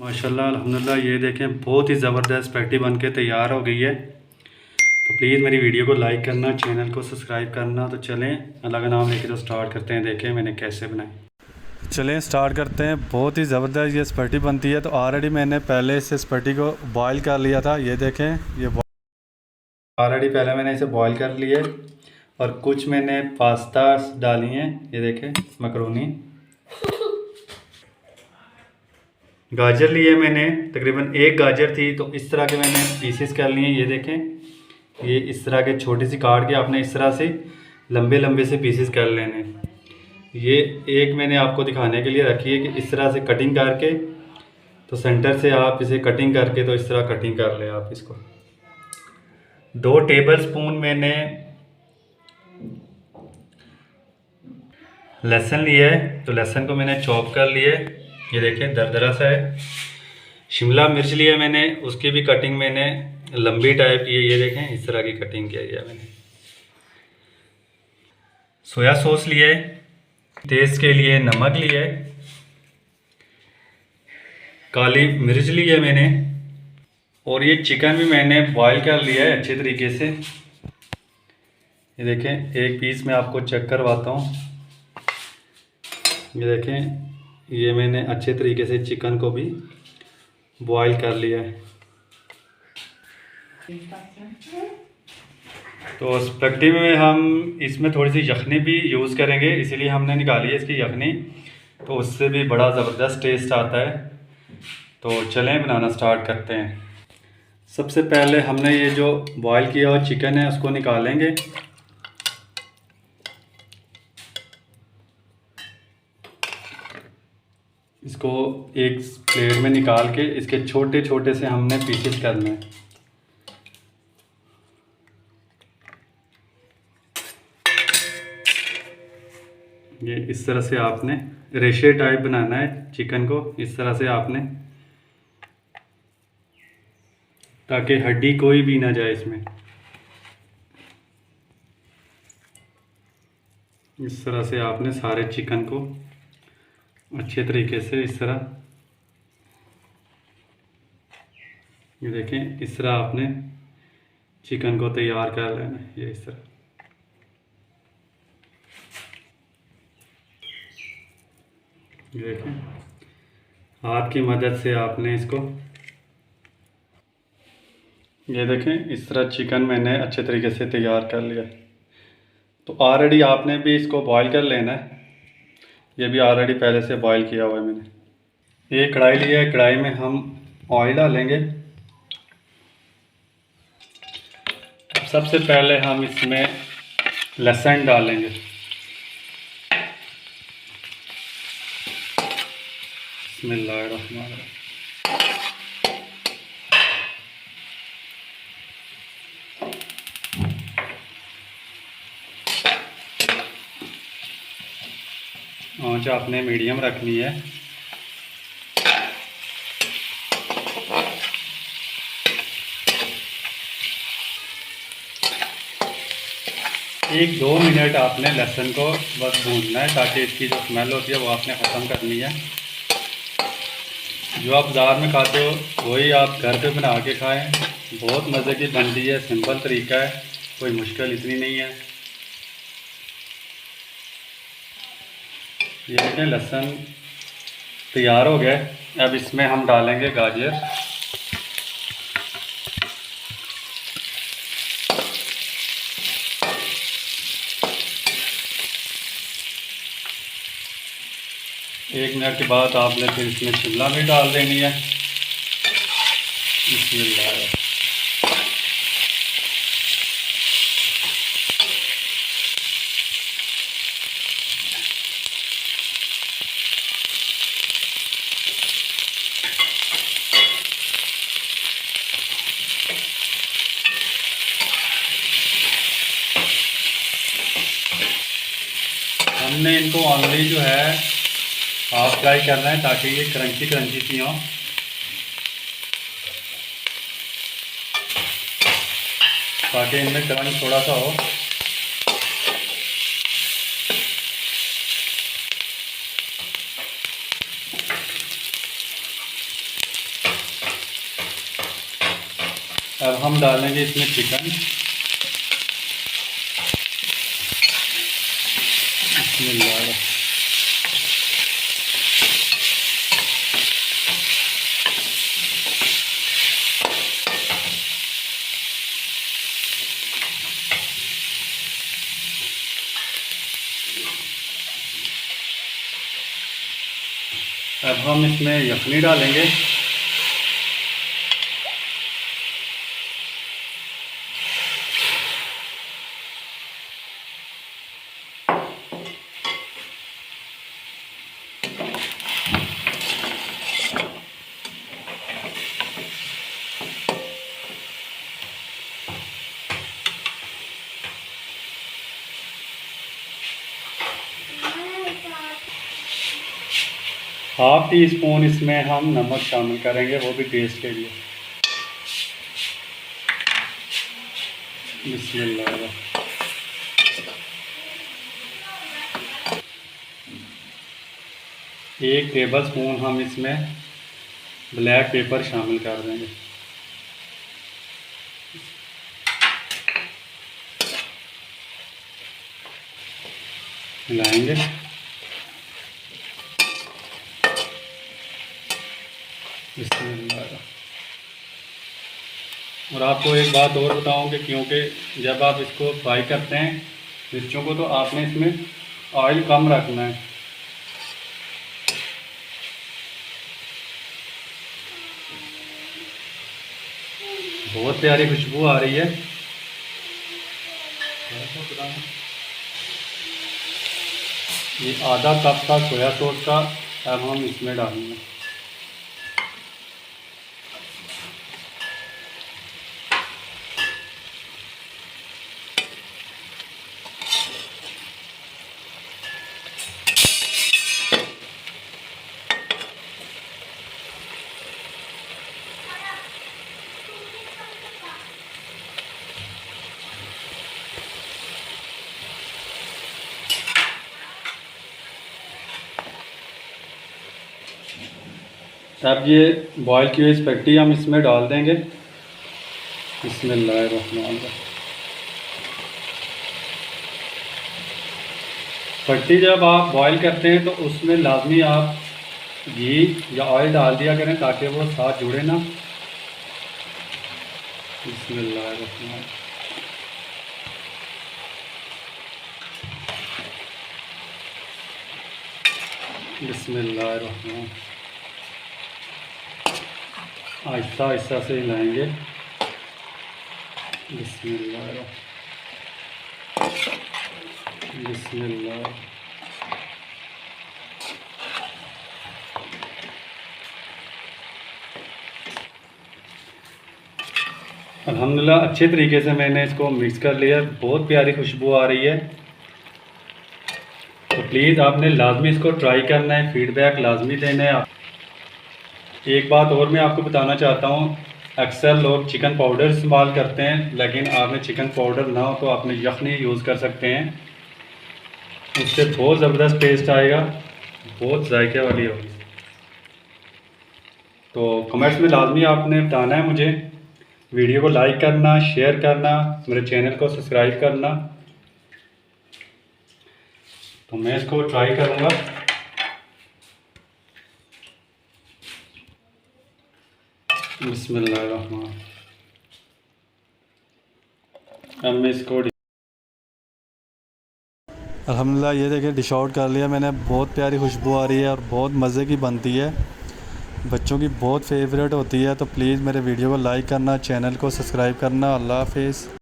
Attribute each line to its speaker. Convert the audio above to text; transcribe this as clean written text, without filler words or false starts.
Speaker 1: माशाल्लाह अल्हम्दुलिल्लाह। ये देखें बहुत ही ज़बरदस्त पैटी बन के तैयार हो गई है। तो प्लीज़ मेरी वीडियो को लाइक करना, चैनल को सब्सक्राइब करना। तो चलें अल्लाह का नाम लेके तो स्टार्ट करते हैं। देखें मैंने कैसे बनाई। चलें स्टार्ट करते हैं। बहुत ही ज़बरदस्त ये स्पैटी बनती है। तो ऑलरेडी मैंने पहले इस स्पैटी को बॉयल कर लिया था। ये देखें ये ऑलरेडी पहले मैंने इसे बॉयल कर लिया है। और कुछ मैंने पास्ता डाली हैं। ये देखें मकरोनी। गाजर लिए मैंने, तकरीबन एक गाजर थी। तो इस तरह के मैंने पीसेस कर लिए। ये देखें ये इस तरह के छोटी सी काट के आपने इस तरह से लंबे लंबे से पीसेस कर लेने। ये एक मैंने आपको दिखाने के लिए रखी है कि इस तरह से कटिंग करके, तो सेंटर से आप इसे कटिंग करके तो इस तरह कटिंग कर लें आप इसको। 2 टेबल स्पून मैंने लहसुन लिया है। तो लहसुन को मैंने चॉप कर लिया है। ये देखें दरदरा सा है। शिमला मिर्च लिया मैंने, उसकी भी कटिंग मैंने लंबी टाइप की है। ये देखें इस तरह की कटिंग किया है मैंने। सोया सॉस लिया है, टेस्ट के लिए नमक लिया है, काली मिर्च ली है मैंने। और ये चिकन भी मैंने बॉईल कर लिया है अच्छे तरीके से। ये देखें एक पीस मैं आपको चेक करवाता हूँ। ये देखें ये मैंने अच्छे तरीके से चिकन को भी बॉईल कर लिया है। तो स्पैगेटी में हम इसमें थोड़ी सी यखनी भी यूज़ करेंगे, इसीलिए हमने निकाली है इसकी यखनी। तो उससे भी बड़ा ज़बरदस्त टेस्ट आता है। तो चलें बनाना स्टार्ट करते हैं। सबसे पहले हमने ये जो बॉईल किया हुआ चिकन है उसको निकालेंगे। इसको एक प्लेट में निकाल के इसके छोटे छोटे से हमने पीसेस करने हैं। ये इस तरह से आपने रेशे टाइप बनाना है चिकन को, इस तरह से आपने, ताकि हड्डी कोई भी ना जाए इसमें। इस तरह से आपने सारे चिकन को अच्छे तरीके से इस तरह, ये देखें इस तरह आपने चिकन को तैयार कर लेना है। ये इस तरह ये देखें हाथ की मदद से आपने इसको, ये देखें इस तरह चिकन मैंने अच्छे तरीके से तैयार कर लिया। तो ऑलरेडी आपने भी इसको बॉईल कर लेना है। ये भी ऑलरेडी पहले से बॉईल किया हुआ है मैंने। ये कढ़ाई लिया है, कढ़ाई में हम ऑयल डालेंगे। सबसे पहले हम इसमें लहसुन डालेंगे। बिस्मिल्लाहिर्रहमानिर्रहीम। आंच आपने मीडियम रखनी है। एक 2 मिनट आपने लहसुन को बस भूनना है, ताकि इसकी जो स्मेल होती है वो आपने ख़त्म करनी है। जो आप बाज़ार में खाते हो वही आप घर पे बना के खाएं। बहुत मज़े की बनती है, सिंपल तरीका है, कोई मुश्किल इतनी नहीं है। ये देखें लहसुन तैयार हो गया। अब इसमें हम डालेंगे गाजर। एक मिनट के बाद आपने फिर इसमें शिमला मिर्च डाल देनी है। बिस्मिल्लाह। हमने इनको ऑनली जो है हाफ फ्राई करना है, ताकि ये क्रंची क्रंची सी हो। ताकि इनमें क्रंच थोड़ा सा हो। अब हम डालेंगे इसमें चिकन। बिस्मिल्लाह। अब हम इसमें यखनी डालेंगे। हाफ टी स्पून इसमें हम नमक शामिल करेंगे, वो भी टेस्ट के लिए। बिस्मिल्लाह। एक टेबल स्पून हम इसमें ब्लैक पेपर शामिल कर देंगे। मिलाएंगे। और आपको एक बात और बताऊं कि क्योंकि जब आप इसको फ्राई करते हैं मिर्चों को, तो आपने इसमें ऑयल कम रखना है। बहुत प्यारी खुशबू आ रही है। ये आधा कप का सोया सॉस का अब हम इसमें डालेंगे। अब ये बॉयल की हुई स्पैगेटी हम इसमें डाल देंगे। बिस्मिल्लाहिर्रहमानिर्रहीम। स्पैगेटी जब आप बॉयल करते हैं तो उसमें लाजमी आप घी या ऑयल डाल दिया करें ताकि वो साथ जुड़े ना। बिस्मिल्लाहिर्रहमानिर्रहीम। बिस्मिल्लाहिर्रहमानिर्रहीम। आहिस्ता आहिस्ता से हिलाएंगे। बिस्मिल्लाह। बिस्मिल्लाह। अल्हम्दुलिल्लाह अच्छे तरीके से मैंने इसको मिक्स कर लिया। बहुत प्यारी खुशबू आ रही है। तो प्लीज़ आपने लाजमी इसको ट्राई करना है, फीडबैक लाजमी देना है। एक बात और मैं आपको बताना चाहता हूँ, अक्सर लोग चिकन पाउडर इस्तेमाल करते हैं, लेकिन आपने चिकन पाउडर ना हो तो आपने यखनी यूज़ कर सकते हैं। उससे बहुत ज़बरदस्त टेस्ट आएगा, बहुत जायके वाली होगी। तो कमेंट्स में लाजमी आपने बताना है मुझे। वीडियो को लाइक करना, शेयर करना, मेरे चैनल को सब्सक्राइब करना। तो मैं इसको ट्राई करूँगा। बिस्मिल्लाहिर्रहमानिर्रहीम। अब मैं इसको अल्हम्दुलिल्लाह ये देखिए डिश आउट कर लिया मैंने। बहुत प्यारी खुशबू आ रही है और बहुत मज़े की बनती है, बच्चों की बहुत फेवरेट होती है। तो प्लीज़ मेरे वीडियो को लाइक करना, चैनल को सब्सक्राइब करना। अल्लाह हाफिज़।